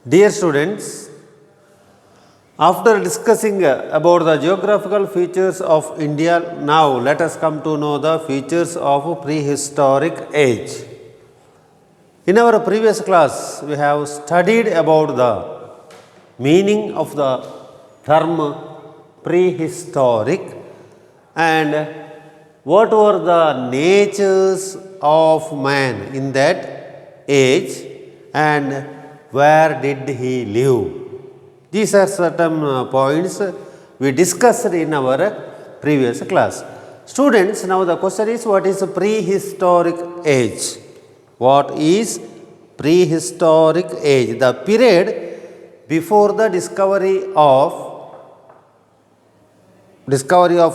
Dear students, after discussing about the geographical features of India, now let us come to know the features of prehistoric age. In our previous class, we have studied about the meaning of the term prehistoric and what were the natures of man in that age and where did he live. These are certain points we discussed in our previous class. Students, now the question is, what is prehistoric age? What is prehistoric age? The period before the discovery of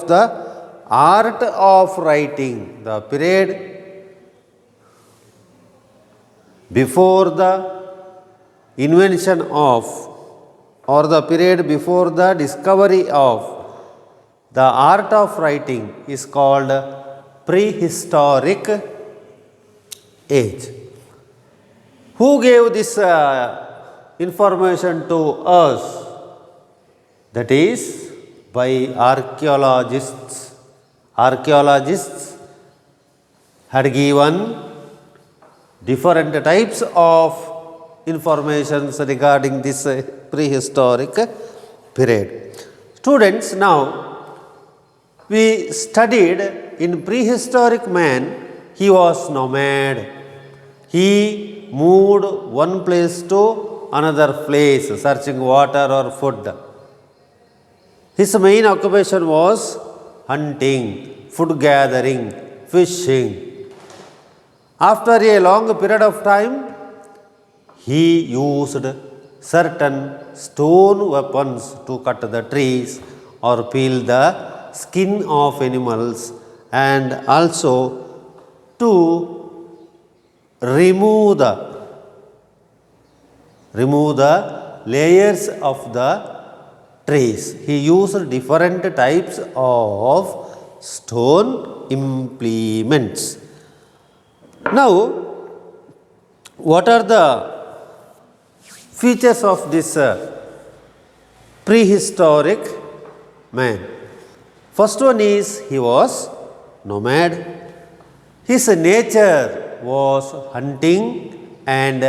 the art of writing. The period before the invention of, or the period before the discovery of the art of writing is called prehistoric age. Who gave this information to us? That is by archaeologists. Archaeologists had given different types of informations regarding this prehistoric period. Students, now we studied in prehistoric man, he was nomad. He moved one place to another place searching water or food. His main occupation was hunting, food gathering, fishing. After a long period of time, he used certain stone weapons to cut the trees or peel the skin of animals and also to remove the layers of the trees. He used different types of stone implements. Now, what are the features of this prehistoric man? First one is he was nomad. His nature was hunting and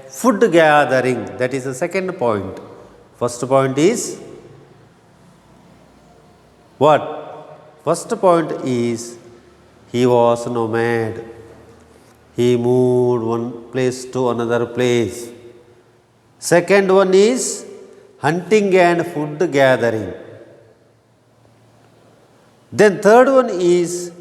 food gathering. That is the second point. First point is what? First point is he was nomad. He moved one place to another place. Second one is hunting and food gathering. Then third one is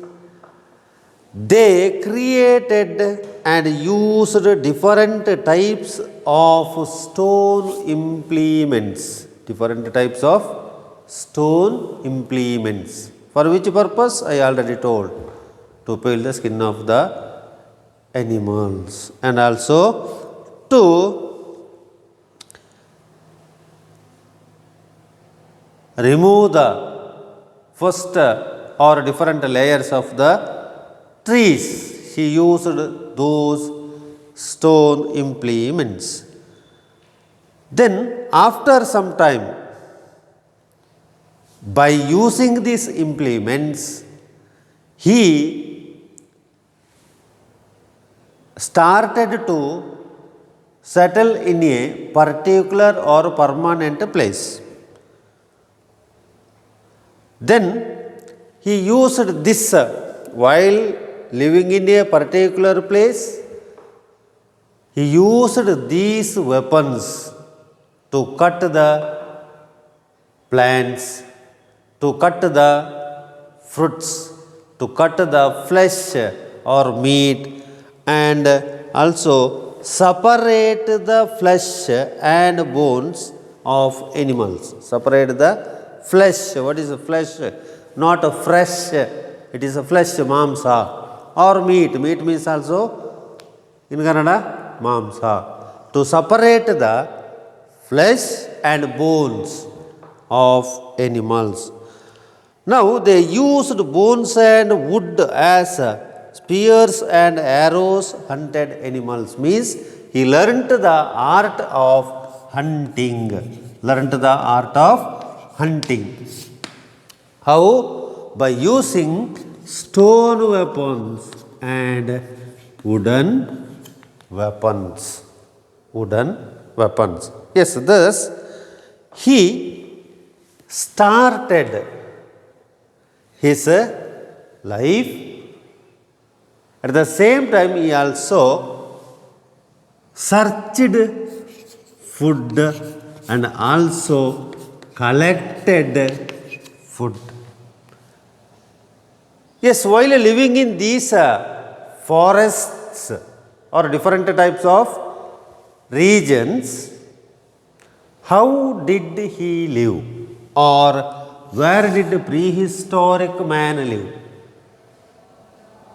they created and used different types of stone implements. Different types of stone implements. For which purpose? I already told. To peel the skin of the animals and also to remove the first or different layers of the trees. He used those stone implements. Then after some time, by using these implements, he started to settle in a particular or permanent place. Then he used this while living in a particular place. He used these weapons to cut the plants, to cut the fruits, to cut the flesh or meat, and also separate the flesh and bones of animals. Separate the flesh. What is flesh? Not a fresh. It is a flesh, mamsa. Or meat. Meat means also in Kannada, mamsa. To separate the flesh and bones of animals. Now they used bones and wood as spears and arrows hunted animals. Means he learnt the art of hunting. Learnt the art of hunting. How? By using stone weapons and wooden weapons. Wooden weapons. Yes, thus he started his life. At the same time, he also searched food and also collected food. Yes, while living in these forests or different types of regions, how did he live? Or where did prehistoric man live?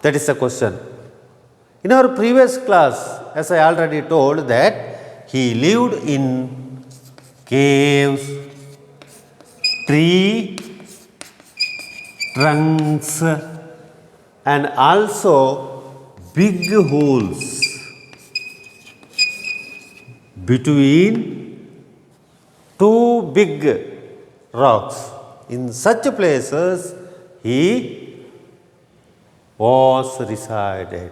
That is the question. In our previous class, as I already told, that he lived in caves, tree trunks, and also big holes between two big rocks. In such places he was resided.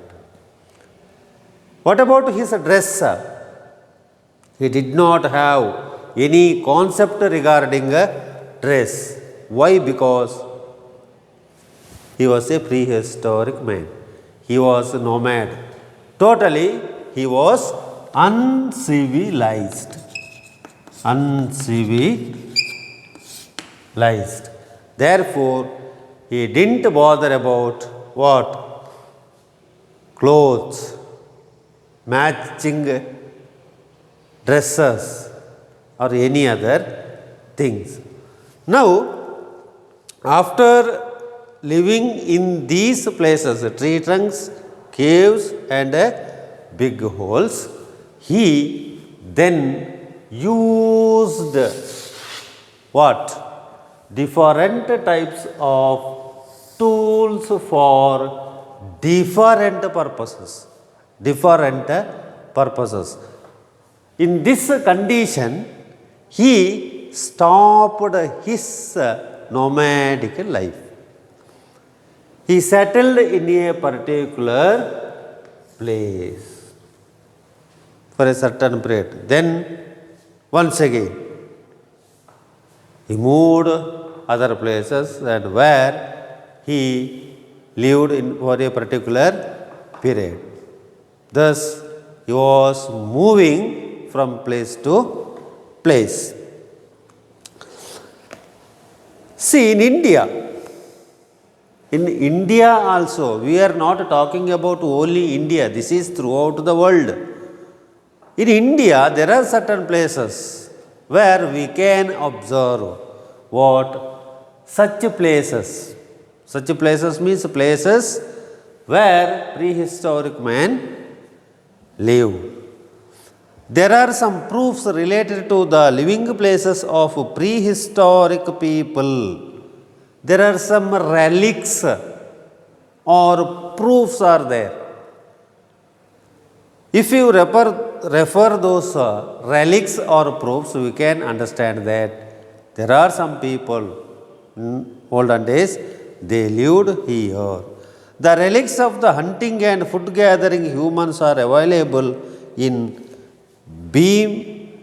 What about his dress? He did not have any concept regarding dress. Why? Because he was a prehistoric man. He was a nomad. Totally, he was uncivilized. Uncivilized. Therefore, he didn't bother about what? Clothes, matching dresses, or any other things. Now, after living in these places, tree trunks, caves, and big holes, he then used what? Different types of tools for different purposes. In this condition, he stopped his nomadic life. He settled in a particular place for a certain period. Then, once again, he moved other places and where he lived in for a particular period. Thus, he was moving from place to place. See, in India also, we are not talking about only India. This is throughout the world. In India, there are certain places where we can observe what? Such places. Such places means places where prehistoric man lived. There are some proofs related to the living places of prehistoric people. There are some relics or proofs are there. If you refer those relics or proofs, we can understand that there are some people in olden days, they lived here. The relics of the hunting and food gathering humans are available in Bhimbetka.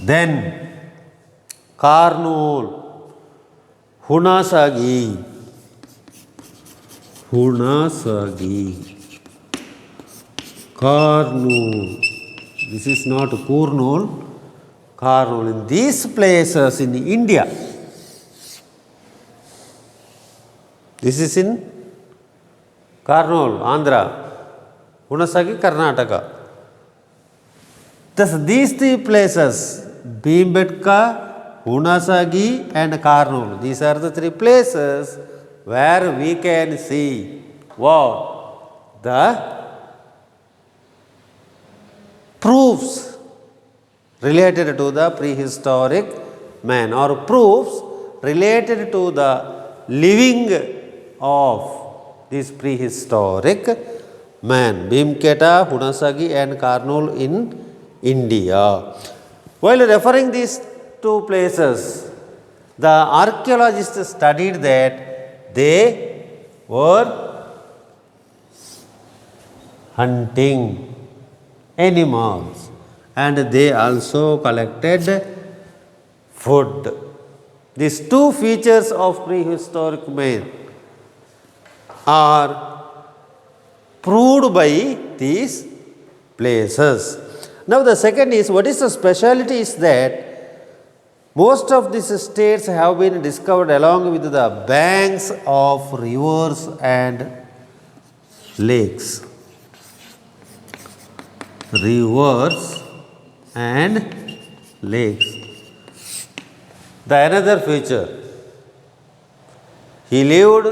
Then Karnool, Hunasagi, Karnool. This is not Kurnool, Karnool. In these places in India, this is in Karnool, Andhra, Hunasagi, Karnataka. Thus, these three places, Bhimbetka, Hunasagi, and Karnool, these are the three places where we can see what? The proofs related to the prehistoric man or proofs related to the living of this prehistoric man, Bhimketa, Hunasagi and Karnool in India. While referring these two places, the archaeologists studied that they were hunting animals and they also collected food. These two features of prehistoric man are proved by these places. Now the second is, what is the speciality is that most of these states have been discovered along with the banks of rivers and lakes. Rivers and lakes. The another feature, he lived,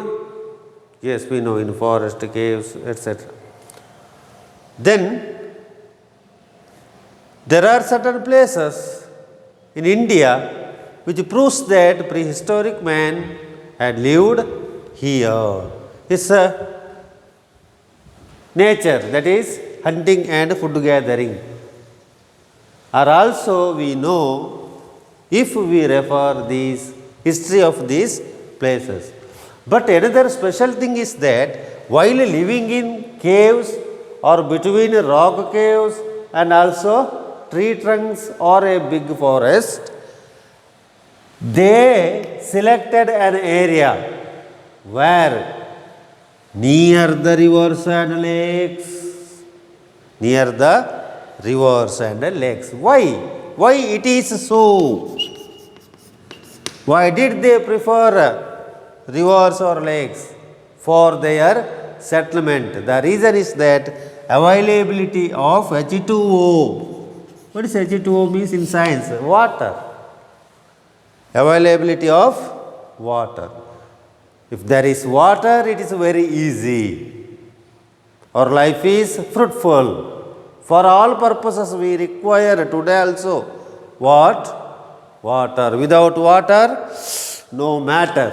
yes, we know, in forest, caves, etc. Then there are certain places in India which proves that prehistoric man had lived here. His nature, that is hunting and food gathering, are also we know if we refer this history of these places. But another special thing is that while living in caves or between rock caves and also tree trunks or a big forest, they selected an area where near the rivers and lakes, near the rivers and lakes. Why? Why it is so? Why did they prefer rivers or lakes for their settlement? The reason is that availability of H2O. What is H2O means in science? Water. Availability of water. If there is water, it is very easy. Our life is fruitful. For all purposes we require today also what? Water. Without water, no matter.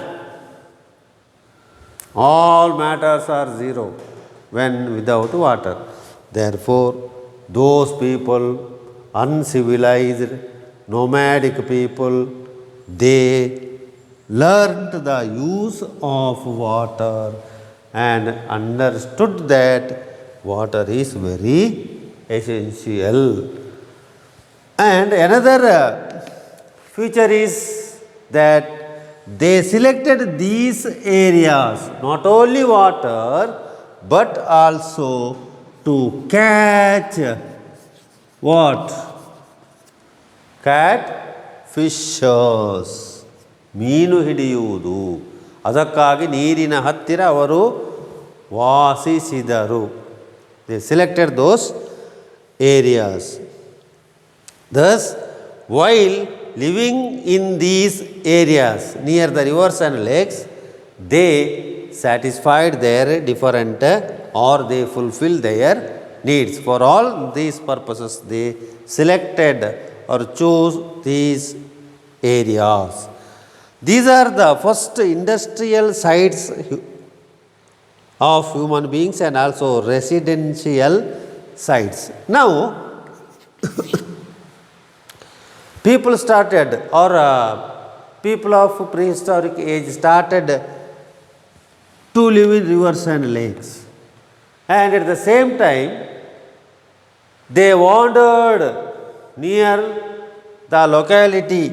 All matters are zero when without water. Therefore, those people, uncivilized, nomadic people, they learned the use of water and understood that water is very essential. And another feature is that they selected these areas not only water but also to catch what? Catfishes. ಮೀನು ಹಿಡಿಯುವುದು. ಅದಕ್ಕಾಗಿ ನೀರಿನ ಹತ್ತಿರ ಅವರು ವಾಸಿಸಿದರು. They selected those areas. Thus, while living in these areas near the rivers and lakes, they satisfied their different or they fulfilled their needs. For all these purposes, they selected or chose these areas. These are the first industrial sites of human beings and also residential sites. Now, people started or people of prehistoric age started to live in rivers and lakes. And at the same time, they wandered near the locality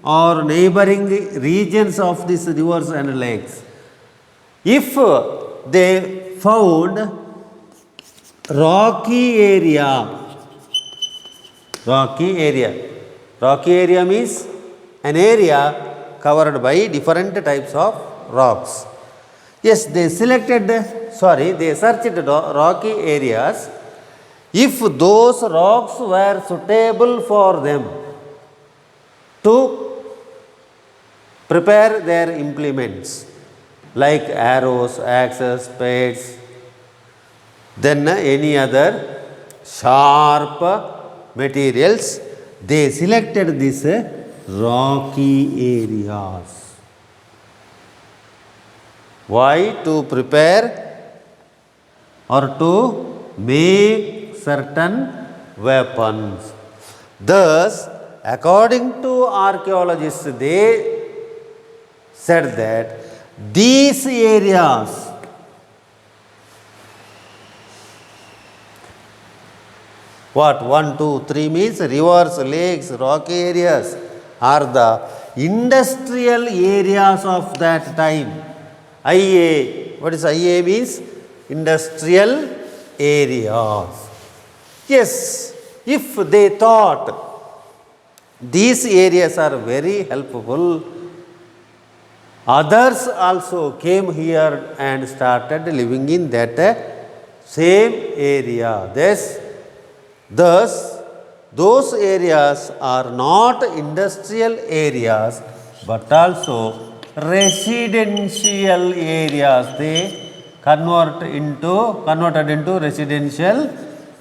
or neighboring regions of these rivers and lakes. If they found rocky area means an area covered by different types of rocks. Yes, they searched rocky areas. If those rocks were suitable for them to prepare their implements like arrows, axes, spades, then any other sharp materials, they selected these rocky areas. Why? To prepare or to make certain weapons. Thus, according to archaeologists, they said that these areas, what 1, 2, 3 means rivers, lakes, rocky areas are the industrial areas of that time. IA, what is IA means? Industrial areas. Yes, if they thought these areas are very helpful, others also came here and started living in that same area. Thus, those areas are not industrial areas but also residential areas. They converted into residential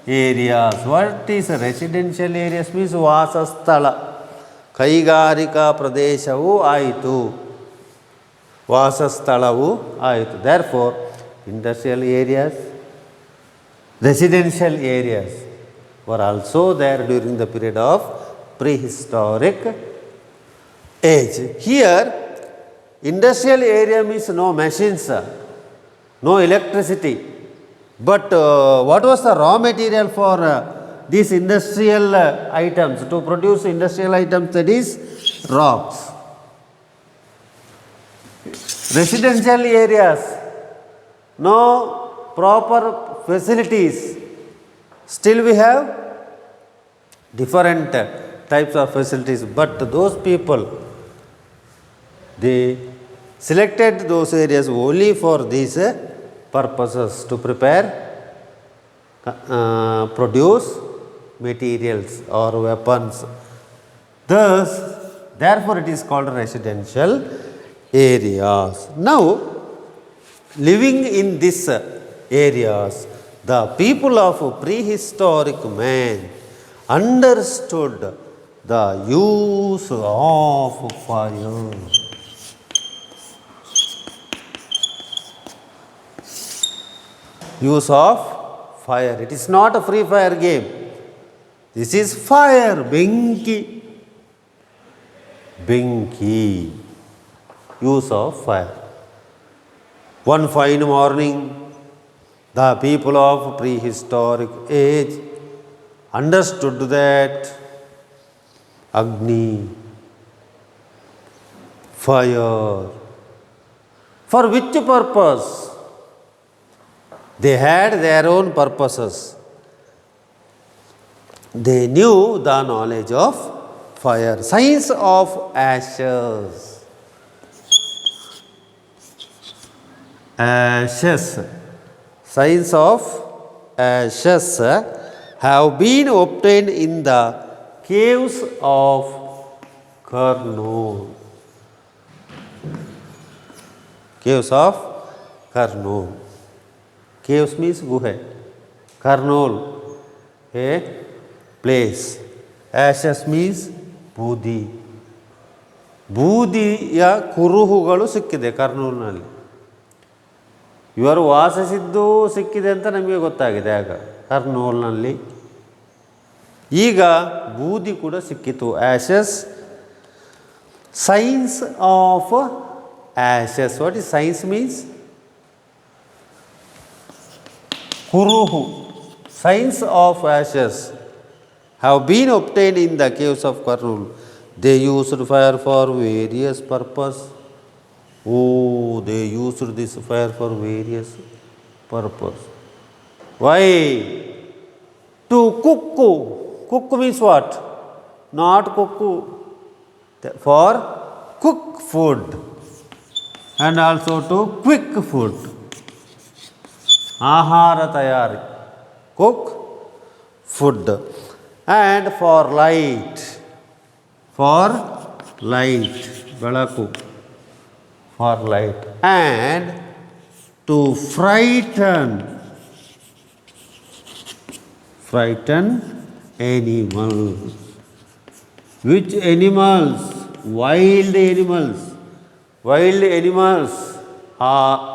areas. What is residential areas means? Vasasthala. ಕೈಗಾರಿಕಾ ಪ್ರದೇಶವೂ ಆಯಿತು, ವಾಸಸ್ಥಳವೂ ಆಯಿತು. Therefore, industrial areas, residential areas were also there during the period of prehistoric age. Here, industrial area means no machines, no electricity. But what was the raw material for these industrial items? To produce industrial items, that is rocks. Residential areas, no proper facilities. Still we have different types of facilities, but those people, they selected those areas only for these purposes, to prepare, produce materials or weapons. Therefore it is called residential areas. Now, living in these areas, the people of prehistoric man understood the use of fire. Use of fire. It is not a free fire game. This is fire. Benki. Use of fire. One fine morning, the people of prehistoric age understood that Agni, fire. For which purpose? They had their own purposes. They knew the knowledge of fire. Science of ashes. Science of ashes have been obtained in the caves of Karnool. Caves of Karnool. Caves means guhe. Karnool, a place. Ashes means ಬೂದಿ. ಬೂದಿಯ ಕುರುಹುಗಳು ಸಿಕ್ಕಿದೆ ಕರ್ನೂಲ್ನಲ್ಲಿ. ಇವರು ವಾಸಿಸಿದ್ದು ಸಿಕ್ಕಿದೆ ಅಂತ ನಮಗೆ ಗೊತ್ತಾಗಿದೆ ಆಗ ಕರ್ನೂಲ್ನಲ್ಲಿ. ಈಗ ಬೂದಿ ಕೂಡ ಸಿಕ್ಕಿತು. Ashes. Science of ashes. What is science means? ಕುರುಹು. Science of ashes have been obtained in the caves of Karnool. They used fire for various purpose. Oh, they used this fire for various purpose. Why? To cook. Cook means what? Not cook. For cook food. And also to quick food. Ahara tayari. Cook food. And for light. Belaku. For light. And to frighten animals. Which animals? Wild animals. Wild animals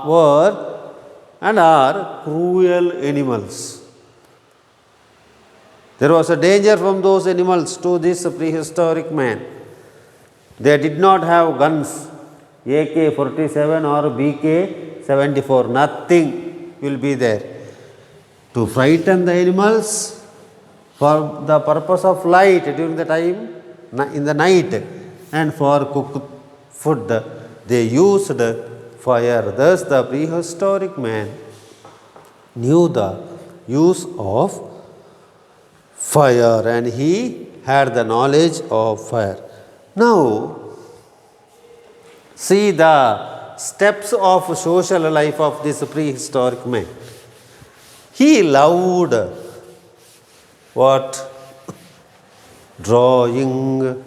were and are cruel animals. There was a danger from those animals to this prehistoric man. They did not have guns, AK-47 or BK-74. Nothing will be there to frighten the animals for the purpose of light during the time in the night, and for cooked food they used fire. Thus the prehistoric man knew the use of fire, and he had the knowledge of fire. Now see the steps of social life of this prehistoric man. He loved what? Drawing.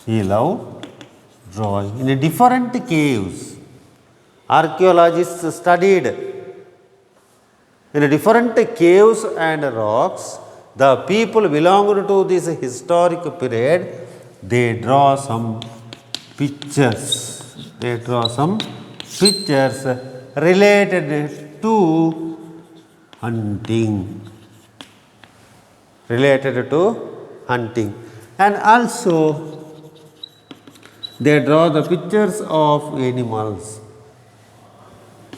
He loved drawing. In different caves, archaeologists studied in different caves and rocks, the people belonged to this historic period, they draw some pictures. They draw some pictures related to hunting. Related to hunting. And also they draw the pictures of animals.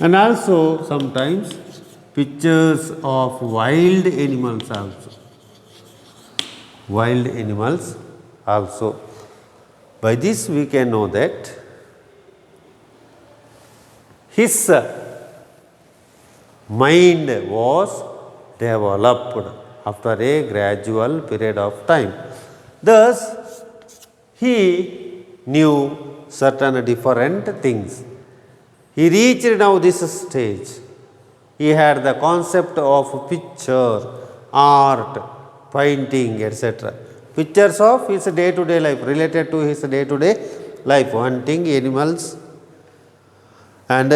And also sometimes pictures of wild animals also. Wild animals also. By this we can know that his mind was developed after a gradual period of time. Thus, he knew certain different things. He reached now this stage. He had the concept of picture, art, painting, etc. Pictures of his day-to-day life, related to his day-to-day life, hunting animals and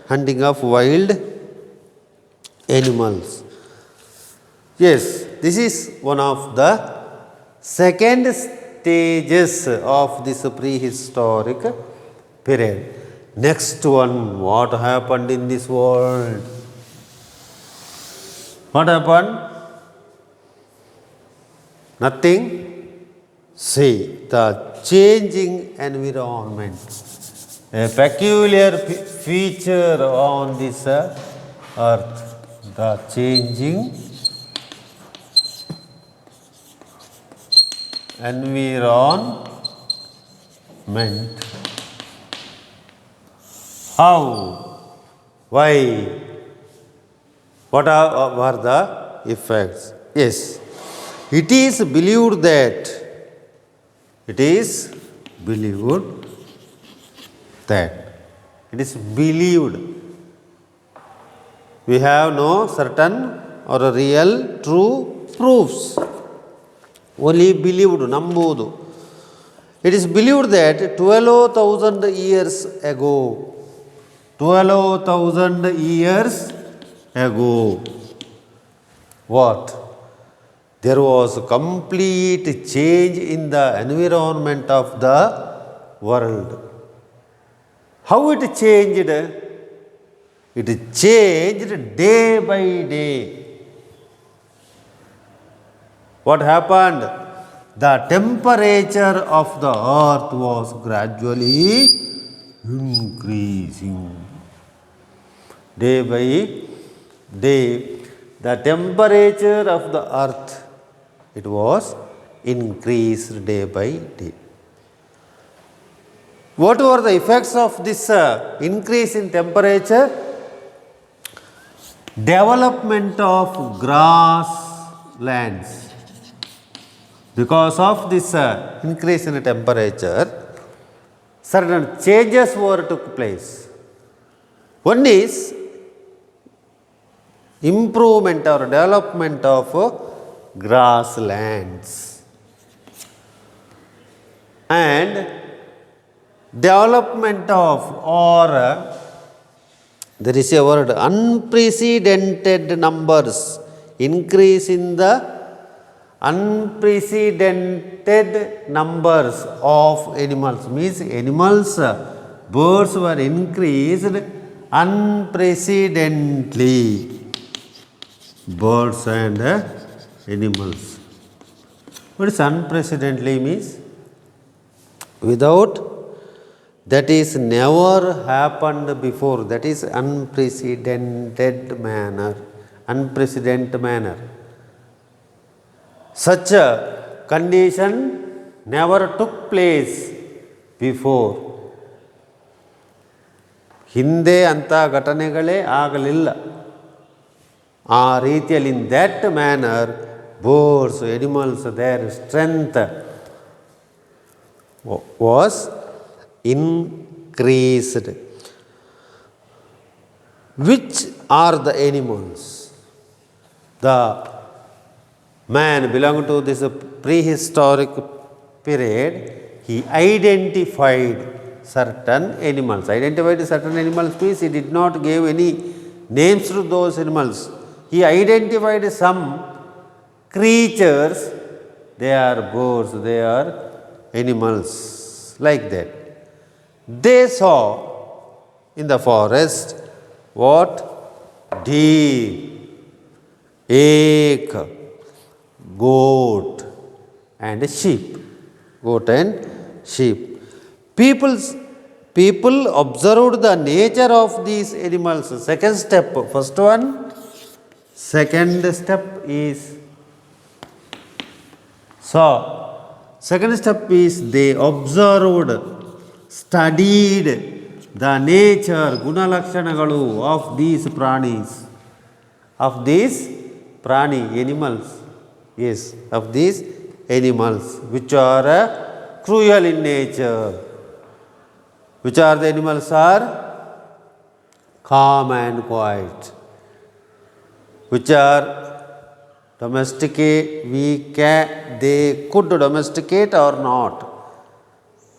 hunting of wild animals. Yes, this is one of the second stages of this prehistoric period. Next one, what happened in this world? What happened? Nothing. See, the changing environment. A peculiar feature on this earth, the changing environment. How? Why? What are the effects? Yes, it is believed that it is believed we have no certain or real true proofs, only believed, nambudu. It is believed that 12,000 years ago, 12,000 years ago, what? There was complete change in the environment of the world. How it changed? It changed day by day. What happened? The temperature of the earth was gradually increasing. Day by day, the temperature of the earth, it was increased day by day. What were the effects of this increase in temperature? Development of grasslands. Because of this increase in temperature, certain changes took place. One is improvement or development of grasslands, and development of, or there is a word, unprecedented numbers, increase in the unprecedented numbers of animals, means animals, birds were increased unprecedently. Birds and animals. What is unprecedentedly means? Without, that is never happened before, that is unprecedented manner, unprecedented manner. Such a condition never took place before. ಹಿಂದೆ ಅಂಥ ಘಟನೆಗಳೇ ಆಗಲಿಲ್ಲ. ಆ ರೀತಿಯಲ್ಲಿ in that manner birds, animals, their strength was increased. Which are the animals? The man belonging to this prehistoric period, he identified certain animals. Identified certain animals means he did not give any names to those animals. He identified some creatures, they are birds, they are animals, like that. They saw in the forest what? Deer, elk, goat and sheep. Goat and sheep. People observed the nature of these animals. Second step, first one. Second step is saw. Second step is they observed, studied the nature, guna lakshanagalu of these pranis, of these prani animals. Yes, of these animals which are cruel in nature. Which are the animals are calm and quiet. Which are domesticate, they could domesticate or not.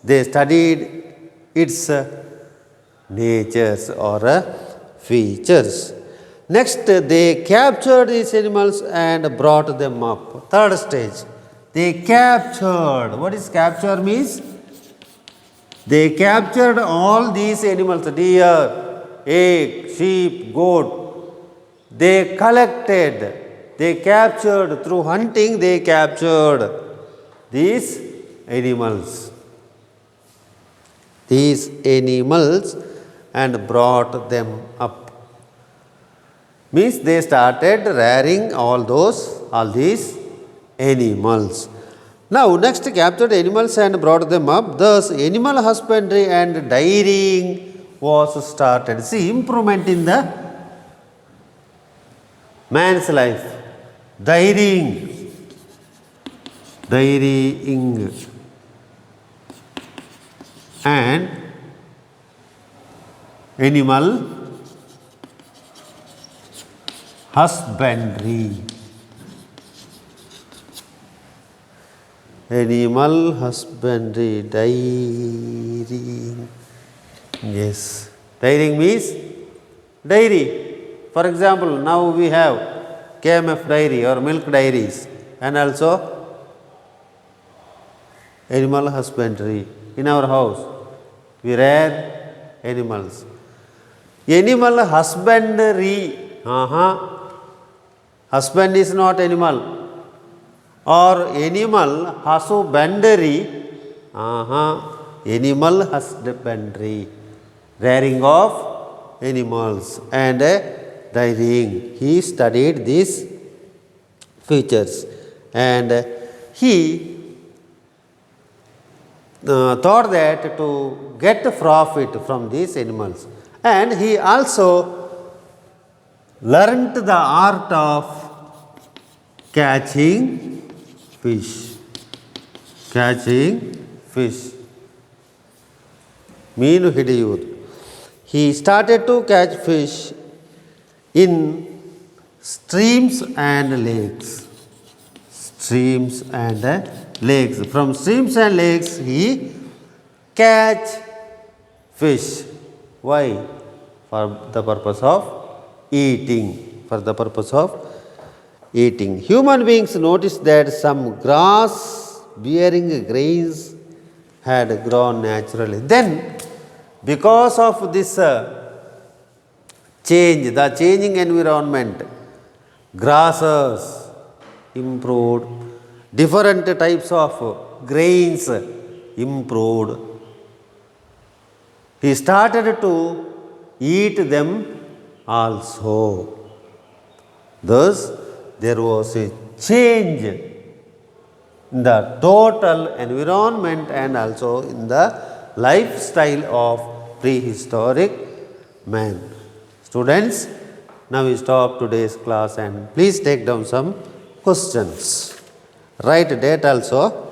They studied its natures or features. Next, they captured these animals and brought them up. Third stage, they captured. What is capture means? They captured all these animals, deer, elk, sheep, goat. They collected. They captured through hunting, they captured these animals. These animals and brought them up. Means they started rearing all these animals. Now next, captured animals and brought them up. Thus animal husbandry and dairying was started. See, improvement in the man's life. Dairying and animal husbandry. Animal husbandry, dairying. Yes, dairying means dairy. For example, now we have KMF dairy or milk dairies, and also animal husbandry. In our house, we rear animals. Animal husbandry. Husband is not animal. Or animal husbandry. Animal husbandry. Rearing of animals and dairying. He studied these features and he thought that to get profit from these animals, and he also learnt the art of catching fish. Meenu hidiyudu. He started to catch fish in streams and lakes. From streams and lakes he catch fish. Why? For the purpose of eating. eating. Human beings noticed that some grass bearing grains had grown naturally. Then, because of this change, the changing environment, grasses improved, different types of grains improved. He started to eat them also. Thus, there was a change in the total environment and also in the lifestyle of prehistoric man. Students, now we stop today's class and please take down some questions. Write date also.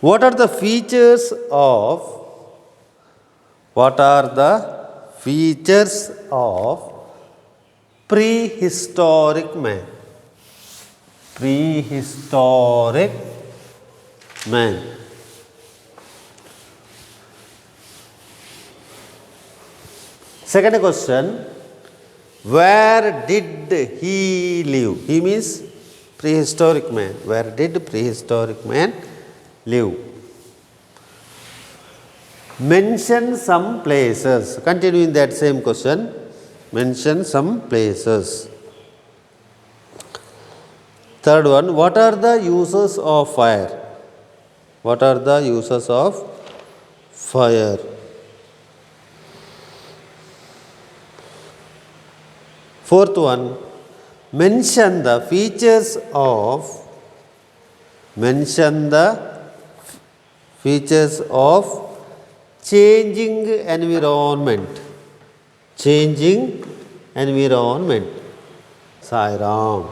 What are the features of prehistoric man? Prehistoric man. Second question, where did he live? He means prehistoric man. Where did prehistoric man live? Mention some places. Continuing that same question, mention some places. Third one, what are the uses of fire? What are the uses of fire? Fourth one, mention the features of changing environment. Changing environment. Sai Ram.